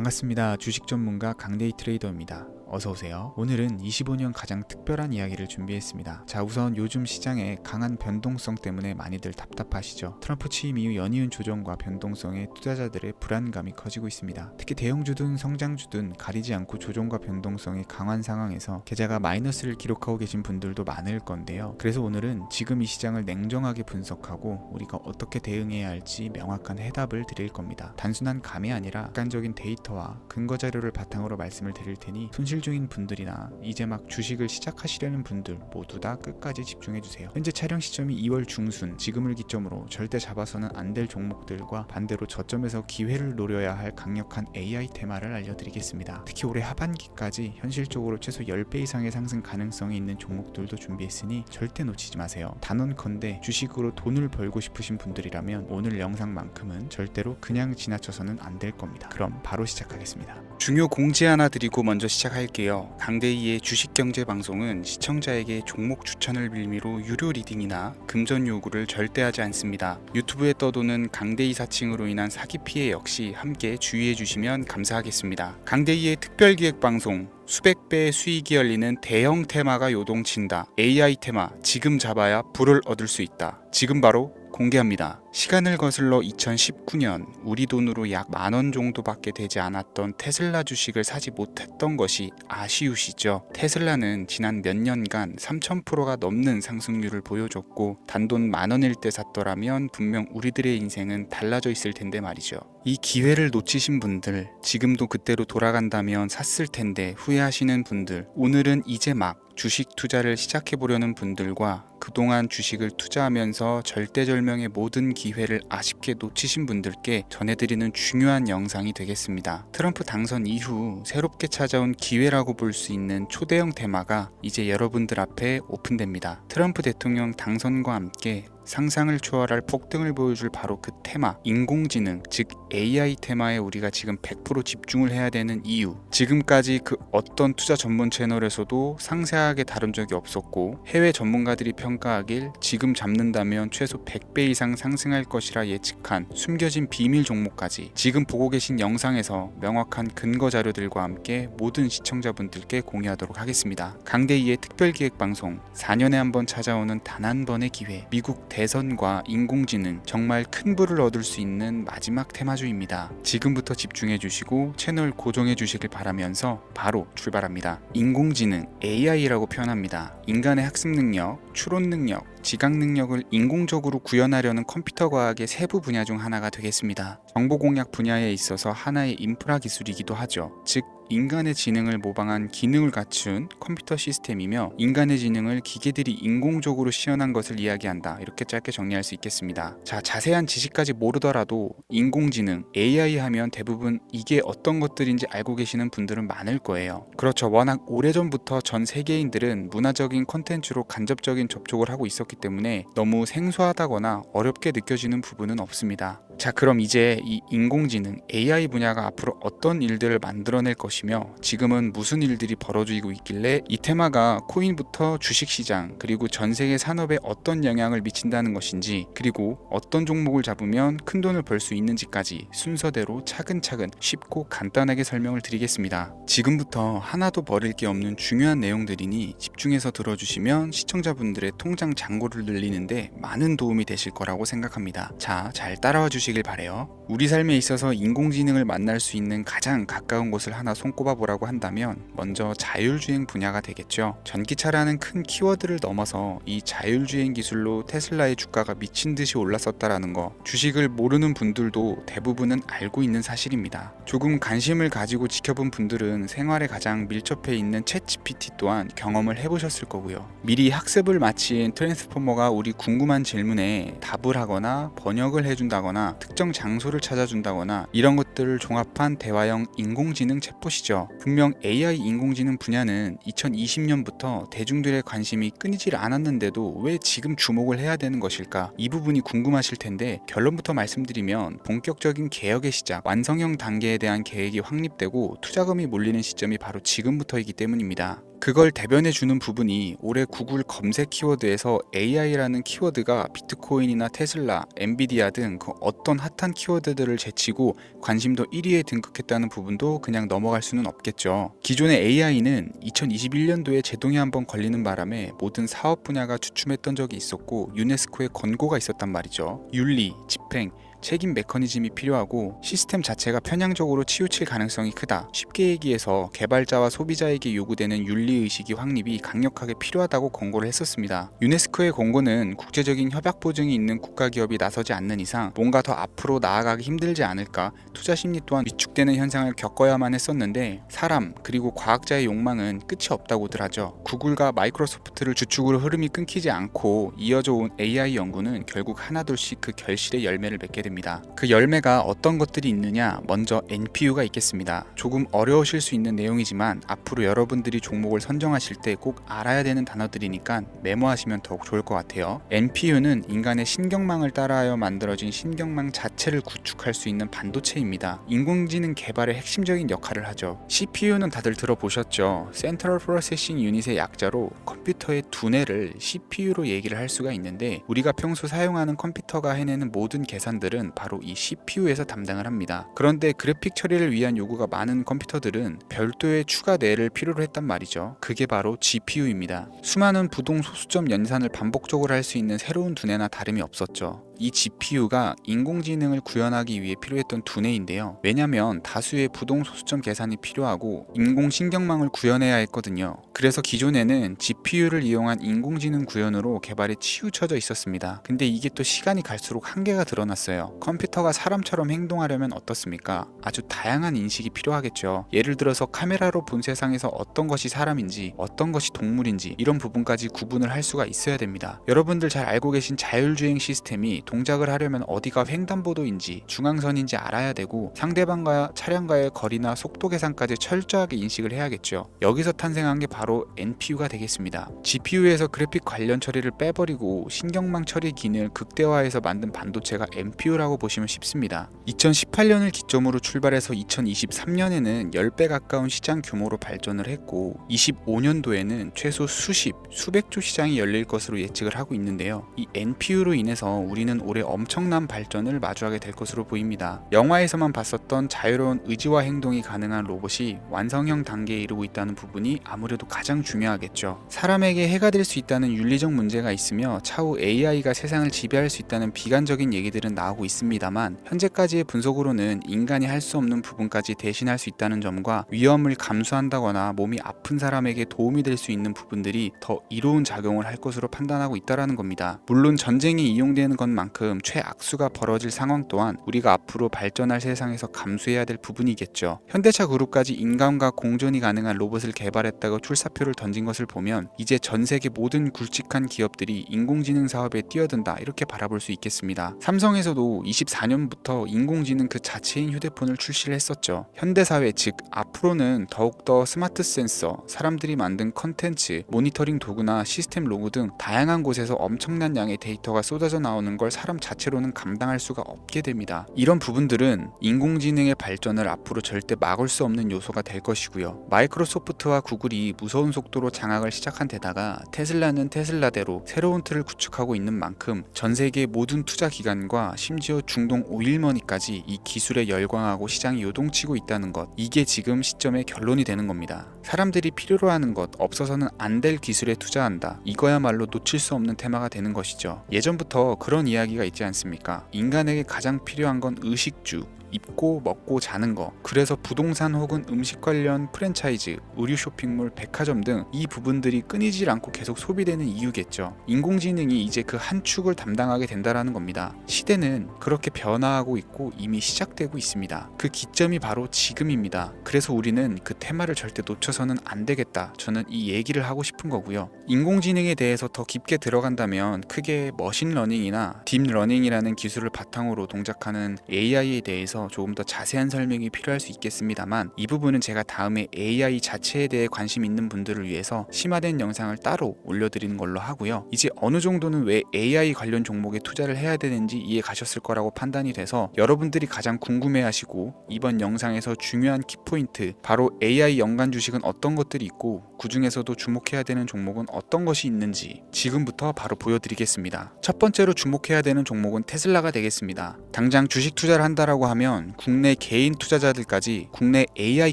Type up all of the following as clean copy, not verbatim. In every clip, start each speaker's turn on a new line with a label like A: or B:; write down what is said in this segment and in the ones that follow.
A: 반갑습니다. 주식 전문가 강대희 트레이더입니다. 어서오세요. 오늘은 25년 가장 특별한 이야기를 준비했습니다. 자, 우선 요즘 시장에 강한 변동성 때문에 많이들 답답하시죠. 트럼프 취임 이후 연이은 조정과 변동성에 투자자들의 불안감이 커지고 있습니다. 특히 대형주든 성장주든 가리지 않고 조정과 변동성이 강한 상황에서 계좌가 마이너스를 기록하고 계신 분들도 많을 건데요. 그래서 오늘은 지금 이 시장을 냉정하게 분석하고 우리가 어떻게 대응해야 할지 명확한 해답을 드릴 겁니다. 단순한 감이 아니라 객관적인 데이터와 근거 자료를 바탕으로 말씀을 드릴 테니 손실 중인 분들이나 이제 막 주식을 시작하시려는 분들 모두 다 끝까지 집중해주세요. 현재 촬영 시점이 2월 중순, 지금을 기점으로 절대 잡아서는 안 될 종목들과 반대로 저점에서 기회를 노려야 할 강력한 AI 테마를 알려드리겠습니다. 특히 올해 하반기까지 현실적으로 최소 10배 이상의 상승 가능성이 있는 종목들도 준비했으니 절대 놓치지 마세요. 단언컨대 주식으로 돈을 벌고 싶으신 분들이라면 오늘 영상만큼은 절대로 그냥 지나쳐서는 안 될 겁니다. 그럼 바로 시작하겠습니다.
B: 중요 공지 하나 드리고 먼저 시작할게요. 강대희의 주식경제 방송은 시청자에게 종목 추천을 빌미로 유료 리딩이나 금전 요구를 절대 하지 않습니다. 유튜브에 떠도는 강대희 사칭으로 인한 사기 피해 역시 함께 주의해 주시면 감사하겠습니다. 강대희의 특별기획 방송, 수백 배의 수익이 열리는 대형 테마가 요동친다. AI 테마, 지금 잡아야 불을 얻을 수 있다. 지금 바로 공개합니다. 시간을 거슬러 2019년 우리 돈으로 약 10,000원 정도밖에 되지 않았던 테슬라 주식을 사지 못했던 것이 아쉬우시죠? 테슬라는 지난 몇 년간 3000%가 넘는 상승률을 보여줬고 단돈 10,000원일 때 샀더라면 분명 우리들의 인생은 달라져 있을 텐데 말이죠. 이 기회를 놓치신 분들, 지금도 그때로 돌아간다면 샀을 텐데 후회하시는 분들, 오늘은 이제 막 주식 투자를 시작해보려는 분들과 그동안 주식을 투자하면서 절대절명의 모든 기회를 아쉽게 놓치신 분들께 전해드리는 중요한 영상이 되겠습니다. 트럼프 당선 이후 새롭게 찾아온 기회라고 볼 수 있는 초대형 테마가 이제 여러분들 앞에 오픈됩니다. 트럼프 대통령 당선과 함께 상상을 초월할 폭등을 보여줄 바로 그 테마, 인공지능, 즉 AI 테마에 우리가 지금 100% 집중을 해야 되는 이유, 지금까지 그 어떤 투자 전문 채널에서도 상세하게 다룬 적이 없었고 해외 전문가들이 평가하길 지금 잡는다면 최소 100배 이상 상승할 것이라 예측한 숨겨진 비밀 종목까지 지금 보고 계신 영상에서 명확한 근거 자료들과 함께 모든 시청자분들께 공유하도록 하겠습니다. 강대희의 특별기획방송, 4년에 한 번 찾아오는 단 한 번의 기회, 미국 대선과 인공지능, 정말 큰 부를 얻을 수 있는 마지막 테마주입니다. 지금부터 집중해 주시고 채널 고정해 주시길 바라면서 바로 출발합니다. 인공지능, AI라고 표현합니다. 인간의 학습 능력, 추론 능력, 지각 능력을 인공적으로 구현하려는 컴퓨터 과학의 세부 분야 중 하나가 되겠습니다. 정보 공략 분야에 있어서 하나의 인프라 기술이기도 하죠. 즉 인간의 지능을 모방한 기능을 갖춘 컴퓨터 시스템이며 인간의 지능을 기계들이 인공적으로 시연한 것을 이야기한다. 이렇게 짧게 정리할 수 있겠습니다. 자, 자세한 지식까지 모르더라도 인공지능, AI 하면 대부분 이게 어떤 것들인지 알고 계시는 분들은 많을 거예요. 그렇죠. 워낙 오래전부터 전 세계인들은 문화적인 콘텐츠로 간접적인 접촉을 하고 있었기 때문에 너무 생소하다거나 어렵게 느껴지는 부분은 없습니다. 자, 그럼 이제 이 인공지능, AI 분야가 앞으로 어떤 일들을 만들어낼 것이며 지금은 무슨 일들이 벌어지고 있길래 이 테마가 코인부터 주식시장 그리고 전 세계 산업에 어떤 영향을 미친다는 것인지, 그리고 어떤 종목을 잡으면 큰 돈을 벌 수 있는지까지 순서대로 차근차근 쉽고 간단하게 설명을 드리겠습니다. 지금부터 하나도 버릴 게 없는 중요한 내용들이니 집중해서 들어주시면 시청자분들의 통장 잔고를 늘리는데 많은 도움이 되실 거라고 생각합니다. 자, 잘 따라와 주시길 바래요. 우리 삶에 있어서 인공지능을 만날 수 있는 가장 가까운 곳을 하나 손꼽아 보라고 한다면 먼저 자율주행 분야가 되겠죠. 전기차라는 큰 키워드를 넘어서 이 자율주행 기술로 테슬라의 주가가 미친 듯이 올랐었다라는 거, 주식을 모르는 분들도 대부분은 알고 있는 사실입니다. 조금 관심을 가지고 지켜본 분들은 생활에 가장 밀접해 있는 챗GPT 또한 경험을 해보셨을 거고요. 미리 학습을 마친 트랜스포머가 우리 궁금한 질문에 답을 하거나 번역을 해준다거나 특정 장소를 찾아준다거나 이런 것들을 종합한 대화형 인공지능 챗봇이죠. 분명 AI 인공지능 분야는 2020년부터 대중들의 관심이 끊이질 않았는데도 왜 지금 주목을 해야 되는 것일까? 이 부분이 궁금하실 텐데 결론부터 말씀드리면 본격적인 개혁의 시작, 완성형 단계에 대한 계획이 확립되고 투자금이 몰리는 시점이 바로 지금부터이기 때문입니다. 그걸 대변해 주는 부분이 올해 구글 검색 키워드에서 AI라는 키워드가 비트코인이나 테슬라, 엔비디아 등 그 어떤 핫한 키워드들을 제치고 관심도 1위에 등극했다는 부분도 그냥 넘어갈 수는 없겠죠. 기존의 AI는 2021년도에 제동이 한번 걸리는 바람에 모든 사업 분야가 주춤했던 적이 있었고 유네스코의 권고가 있었단 말이죠. 윤리, 집행, 책임 메커니즘이 필요하고 시스템 자체가 편향적으로 치우칠 가능성이 크다. 쉽게 얘기해서 개발자와 소비자에게 요구되는 윤리의식이 확립이 강력하게 필요하다고 권고를 했었습니다. 유네스코의 권고는 국제적인 협약 보증이 있는 국가기업이 나서지 않는 이상 뭔가 더 앞으로 나아가기 힘들지 않을까, 투자 심리 또한 위축되는 현상을 겪어야만 했었는데 사람 그리고 과학자의 욕망은 끝이 없다고들 하죠. 구글과 마이크로소프트를 주축으로 흐름이 끊기지 않고 이어져 온 AI 연구는 결국 하나둘씩 그 결실의 열매를 맺게 됩니다. 그 열매가 어떤 것들이 있느냐, 먼저 NPU가 있겠습니다. 조금 어려우실 수 있는 내용이지만 앞으로 여러분들이 종목을 선정하실 때 꼭 알아야 되는 단어들이니까 메모하시면 더욱 좋을 것 같아요. NPU는 인간의 신경망을 따라하여 만들어진 신경망 자체를 구축할 수 있는 반도체입니다. 인공지능 개발의 핵심적인 역할을 하죠. CPU는 다들 들어보셨죠? Central Processing Unit의 약자로 컴퓨터의 두뇌를 CPU로 얘기를 할 수가 있는데 우리가 평소 사용하는 컴퓨터가 해내는 모든 계산들은 바로 이 CPU에서 담당을 합니다. 그런데 그래픽 처리를 위한 요구가 많은 컴퓨터들은 별도의 추가 뇌를 필요로 했단 말이죠. 그게 바로 GPU입니다. 수많은 부동 소수점 연산을 반복적으로 할 수 있는 새로운 두뇌나 다름이 없었죠. 이 GPU가 인공지능을 구현하기 위해 필요했던 두뇌인데요. 왜냐면 다수의 부동 소수점 계산이 필요하고 인공신경망을 구현해야 했거든요. 그래서 기존에는 GPU를 이용한 인공지능 구현으로 개발이 치우쳐져 있었습니다. 근데 이게 또 시간이 갈수록 한계가 드러났어요. 컴퓨터가 사람처럼 행동하려면 어떻습니까? 아주 다양한 인식이 필요하겠죠. 예를 들어서 카메라로 본 세상에서 어떤 것이 사람인지 어떤 것이 동물인지 이런 부분까지 구분을 할 수가 있어야 됩니다. 여러분들 잘 알고 계신 자율주행 시스템이 동작을 하려면 어디가 횡단보도인지 중앙선인지 알아야 되고 상대방과 차량과의 거리나 속도 계산까지 철저하게 인식을 해야겠죠. 여기서 탄생한 게 바로 NPU가 되겠습니다. GPU에서 그래픽 관련 처리를 빼버리고 신경망 처리 기능을 극대화해서 만든 반도체가 NPU라고 보시면 쉽습니다. 2018년을 기점으로 출발해서 2023년에는 10배 가까운 시장 규모로 발전을 했고 25년도에는 최소 수백조 시장이 열릴 것으로 예측을 하고 있는데요. 이 NPU로 인해서 우리는 올해 엄청난 발전을 마주하게 될 것으로 보입니다. 영화에서만 봤었던 자유로운 의지와 행동이 가능한 로봇이 완성형 단계에 이르고 있다는 부분이 아무래도 가장 중요하겠죠. 사람에게 해가 될 수 있다는 윤리적 문제가 있으며 차후 AI가 세상을 지배할 수 있다는 비관적인 얘기들은 나오고 있습니다만 현재까지의 분석으로는 인간이 할 수 없는 부분까지 대신할 수 있다는 점과 위험을 감수한다거나 몸이 아픈 사람에게 도움이 될 수 있는 부분들이 더 이로운 작용을 할 것으로 판단하고 있다는 겁니다. 물론 전쟁에 이용되는 것만큼 최악수가 벌어질 상황 또한 우리가 앞으로 발전할 세상에서 감수해야 될 부분이겠죠. 현대차 그룹까지 인간과 공존이 가능한 로봇을 개발했다고 출사표를 던진 것을 보면 이제 전 세계 모든 굵직한 기업들이 인공지능 사업에 뛰어든다 이렇게 바라볼 수 있겠습니다. 삼성에서도 24년부터 인공지능 그 자체인 휴대폰을 출시를 했었죠. 현대사회 즉 앞으로는 더욱더 스마트 센서, 사람들이 만든 컨텐츠, 모니터링 도구나 시스템 로그 등 다양한 곳에서 엄청난 양의 데이터가 쏟아져 나오는 걸 사람 자체로는 감당할 수가 없게 됩니다. 이런 부분들은 인공지능의 발전을 앞으로 절대 막을 수 없는 요소가 될 것이고요. 마이크로소프트와 구글이 무서운 속도로 장악을 시작한 데다가 테슬라는 테슬라대로 새로운 틀을 구축하고 있는 만큼 전 세계 모든 투자 기관과 심지어 중동 오일머니까지 이 기술에 열광하고 시장이 요동치고 있다는 것, 이게 지금 시점의 결론이 되는 겁니다. 사람들이 필요로 하는 것, 없어서는 안 될 기술에 투자한다. 이거야말로 놓칠 수 없는 테마가 되는 것이죠. 예전부터 그런 이야기가 있지 않습니까? 인간에게 가장 필요한 건 의식주, 입고 먹고 자는 거. 그래서 부동산 혹은 음식 관련 프랜차이즈, 의류 쇼핑몰, 백화점 등 이 부분들이 끊이질 않고 계속 소비되는 이유겠죠. 인공지능이 이제 그 한 축을 담당하게 된다라는 겁니다. 시대는 그렇게 변화하고 있고 이미 시작되고 있습니다. 그 기점이 바로 지금입니다. 그래서 우리는 그 테마를 절대 놓쳐서는 안 되겠다. 저는 이 얘기를 하고 싶은 거고요. 인공지능에 대해서 더 깊게 들어간다면 크게 머신러닝이나 딥러닝이라는 기술을 바탕으로 동작하는 AI에 대해서 대해서 조금 더 자세한 설명이 필요할 수 있겠습니다만, 이 부분은 제가 다음에 AI 자체에 대해 관심 있는 분들을 위해서 심화된 영상을 따로 올려드리는 걸로 하고요. 이제 어느 정도는 왜 AI 관련 종목에 투자를 해야 되는지 이해 가셨을 거라고 판단이 돼서, 여러분들이 가장 궁금해하시고 이번 영상에서 중요한 키포인트, 바로 AI 연관 주식은 어떤 것들이 있고 그 중에서도 주목해야 되는 종목은 어떤 것이 있는지 지금부터 바로 보여드리겠습니다. 첫 번째로 주목해야 되는 종목은 테슬라가 되겠습니다. 당장 주식 투자를 한다라고 하면 국내 개인 투자자들까지 국내 AI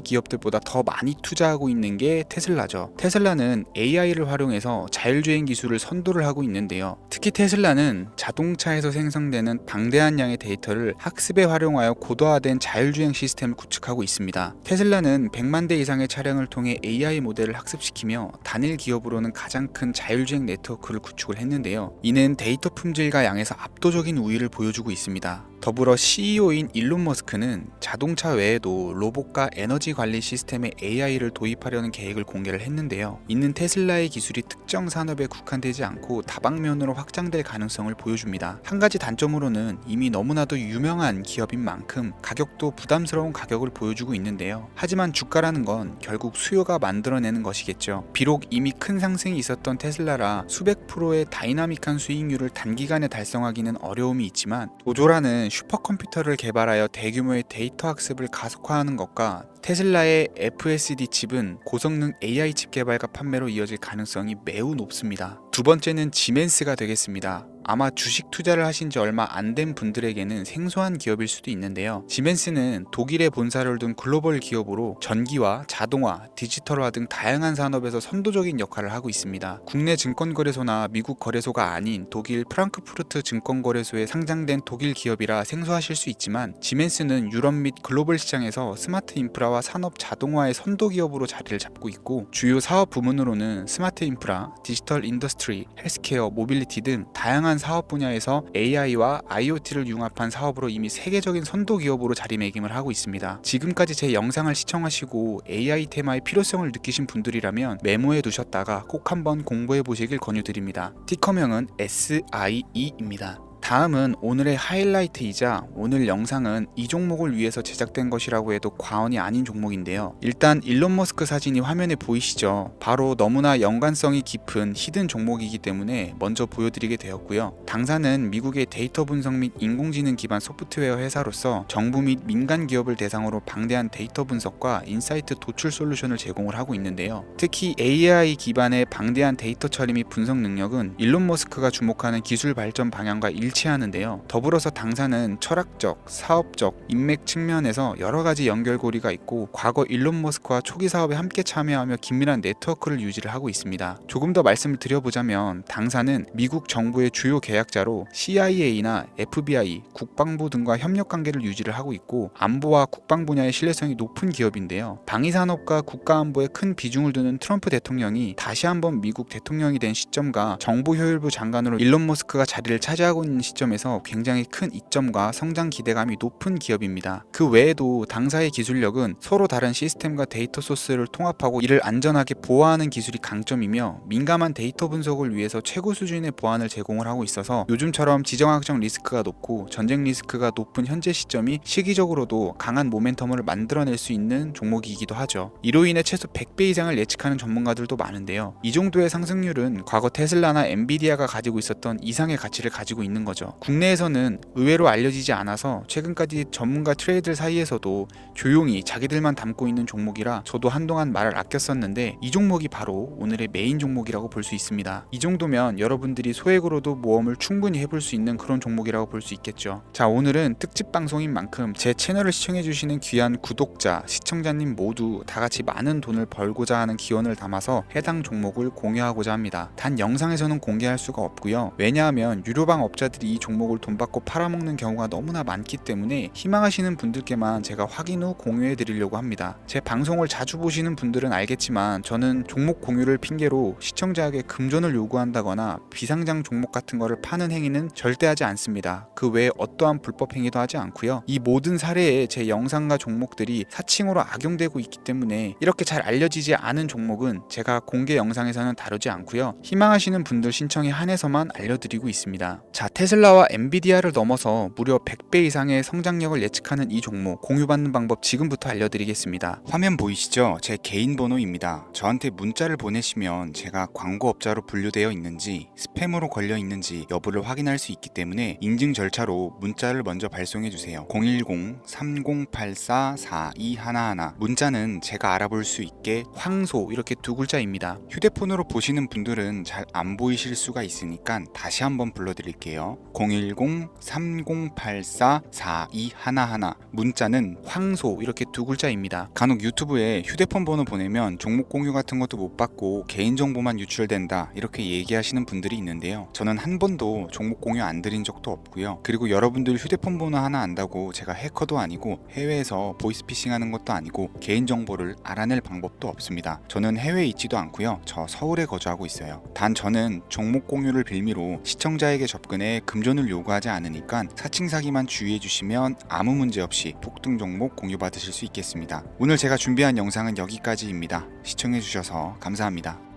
B: 기업들보다 더 많이 투자하고 있는 게 테슬라죠. 테슬라는 AI를 활용해서 자율주행 기술을 선도를 하고 있는데요. 특히 테슬라는 자동차에서 생성되는 방대한 양의 데이터를 학습에 활용하여 고도화된 자율주행 시스템을 구축하고 있습니다. 테슬라는 100만 대 이상의 차량을 통해 AI 모델을 학습시키며 단일 기업으로는 가장 큰 자율주행 네트워크를 구축을 했는데요. 이는 데이터 품질과 양에서 압도적인 우위를 보여주고 있습니다. 더불어 CEO인 일론 머스크는 자동차 외에도 로봇과 에너지 관리 시스템에 AI를 도입하려는 계획을 공개를 했는데요. 이는 테슬라의 기술이 특정 산업에 국한되지 않고 다방면으로 확장될 가능성을 보여줍니다. 한 가지 단점으로는 이미 너무나도 유명한 기업인 만큼 가격도 부담스러운 가격을 보여주고 있는데요. 하지만 주가라는 건 결국 수요가 만들어내는 것이겠죠. 비록 이미 큰 상승이 있었던 테슬라라 수백 프로의 다이나믹한 수익률을 단기간에 달성하기는 어려움이 있지만, 도조라는 슈퍼컴퓨터를 개발하여 대규모의 데이터 학습을 가속화하는 것과 테슬라의 FSD 칩은 고성능 AI 칩 개발과 판매로 이어질 가능성이 매우 높습니다. 두 번째는 지멘스가 되겠습니다. 아마 주식 투자를 하신 지 얼마 안 된 분들에게는 생소한 기업일 수도 있는데요. 지멘스는 독일에 본사를 둔 글로벌 기업으로 전기와 자동화, 디지털화 등 다양한 산업에서 선도적인 역할을 하고 있습니다. 국내 증권거래소나 미국 거래소가 아닌 독일 프랑크푸르트 증권거래소에 상장된 독일 기업이라 생소하실 수 있지만, 지멘스는 유럽 및 글로벌 시장에서 스마트 인프라와 산업 자동화의 선도 기업으로 자리를 잡고 있고, 주요 사업 부문으로는 스마트 인프라, 디지털 인더스트리, 헬스케어, 모빌리티 등 다양한 사업 분야에서 AI와 IoT를 융합한 사업으로 이미 세계적인 선도 기업으로 자리매김을 하고 있습니다. 지금까지 제 영상을 시청하시고 AI 테마의 필요성을 느끼신 분들이라면 메모해 두셨다가 꼭 한번 공부해 보시길 권유드립니다. 티커명은 SIE입니다. 다음은 오늘의 하이라이트이자 오늘 영상은 이 종목을 위해서 제작된 것이라고 해도 과언이 아닌 종목인데요. 일단 일론 머스크 사진이 화면에 보이시죠? 바로 너무나 연관성이 깊은 히든 종목이기 때문에 먼저 보여드리게 되었고요. 당사는 미국의 데이터 분석 및 인공지능 기반 소프트웨어 회사로서 정부 및 민간 기업을 대상으로 방대한 데이터 분석과 인사이트 도출 솔루션을 제공을 하고 있는데요. 특히 AI 기반의 방대한 데이터 처리 및 분석 능력은 일론 머스크가 주목하는 기술 발전 방향과 일치하는데요. 더불어서 당사는 철학적, 사업적, 인맥 측면에서 여러 가지 연결고리가 있고, 과거 일론 머스크와 초기 사업에 함께 참여하며 긴밀한 네트워크를 유지를 하고 있습니다. 조금 더 말씀을 드려보자면, 당사는 미국 정부의 주요 계약자로 CIA나 FBI, 국방부 등과 협력 관계를 유지를 하고 있고, 안보와 국방 분야의 신뢰성이 높은 기업인데요. 방위산업과 국가안보에 큰 비중을 두는 트럼프 대통령이 다시 한번 미국 대통령이 된 시점과 정보효율부 장관으로 일론 머스크가 자리를 차지하고 있는 시점에서 굉장히 큰 이점과 성장 기대감이 높은 기업입니다. 그 외에도 당사의 기술력은 서로 다른 시스템과 데이터 소스를 통합하고 이를 안전하게 보호하는 기술이 강점이며, 민감한 데이터 분석을 위해서 최고 수준의 보안을 제공을 하고 있어서 요즘처럼 지정학적 리스크가 높고 전쟁 리스크가 높은 현재 시점이 시기적으로도 강한 모멘텀을 만들어낼 수 있는 종목이기도 하죠. 이로 인해 최소 100배 이상을 예측하는 전문가들도 많은데요. 이 정도의 상승률은 과거 테슬라나 엔비디아가 가지고 있었던 이상의 가치를 가지고 있는 거죠. 국내에서는 의외로 알려지지 않아서 최근까지 전문가 트레이더 사이에서도 조용히 자기들만 담고 있는 종목이라 저도 한동안 말을 아꼈었는데, 이 종목이 바로 오늘의 메인 종목이라고 볼 수 있습니다. 이 정도면 여러분들이 소액으로도 모험을 충분히 해볼 수 있는 그런 종목이라고 볼 수 있겠죠. 자, 오늘은 특집 방송인 만큼 제 채널을 시청해주시는 귀한 구독자, 시청자님 모두 다같이 많은 돈을 벌고자 하는 기원을 담아서 해당 종목을 공유하고자 합니다. 단 영상에서는 공개할 수가 없고요. 왜냐하면 유료방 업자들이 이 종목을 돈 받고 팔아먹는 경우가 너무나 많기 때문에 희망하시는 분들께만 제가 확인 후 공유해 드리려고 합니다. 제 방송을 자주 보시는 분들은 알겠지만, 저는 종목 공유를 핑계로 시청자에게 금전을 요구한다거나 비상장 종목 같은 거를 파는 행위는 절대 하지 않습니다. 그 외에 어떠한 불법 행위도 하지 않고요. 이 모든 사례에 제 영상과 종목들이 사칭으로 악용되고 있기 때문에 이렇게 잘 알려지지 않은 종목은 제가 공개 영상에서는 다루지 않고요. 희망하시는 분들 신청에 한해서만 알려드리고 있습니다. 자,
A: 테슬라와 엔비디아를 넘어서 무려 100배 이상의 성장력을 예측하는 이 종목 공유받는 방법 지금부터 알려드리겠습니다.
B: 화면 보이시죠? 제 개인 번호입니다. 저한테 문자를 보내시면 제가 광고업자로 분류되어 있는지 스팸으로 걸려 있는지 여부를 확인할 수 있기 때문에 인증 절차로 문자를 먼저 발송해 주세요. 010-3084-4211 문자는 제가 알아볼 수 있게
A: 황소 이렇게 두 글자입니다.
B: 휴대폰으로 보시는 분들은 잘 안 보이실 수가 있으니까 다시 한번 불러드릴게요. 010-3084-4211 문자는
A: 황소 이렇게 두 글자입니다.
B: 간혹 유튜브에 휴대폰 번호 보내면 종목 공유 같은 것도 못 받고 개인정보만 유출된다 이렇게 얘기하시는 분들이 있는데요. 저는 한 번도 종목 공유 안 드린 적도 없고요. 그리고 여러분들 휴대폰 번호 하나 안다고 제가 해커도 아니고 해외에서 보이스피싱 하는 것도 아니고 개인정보를 알아낼 방법도 없습니다. 저는 해외에 있지도 않고요. 저 서울에 거주하고 있어요. 단 저는 종목 공유를 빌미로 시청자에게 접근해 금전을 요구하지 않으니까 사칭 사기만 주의해 주시면 아무 문제 없이 폭등 종목 공유 받으실 수 있겠습니다. 오늘 제가 준비한 영상은 여기까지입니다. 시청해 주셔서 감사합니다.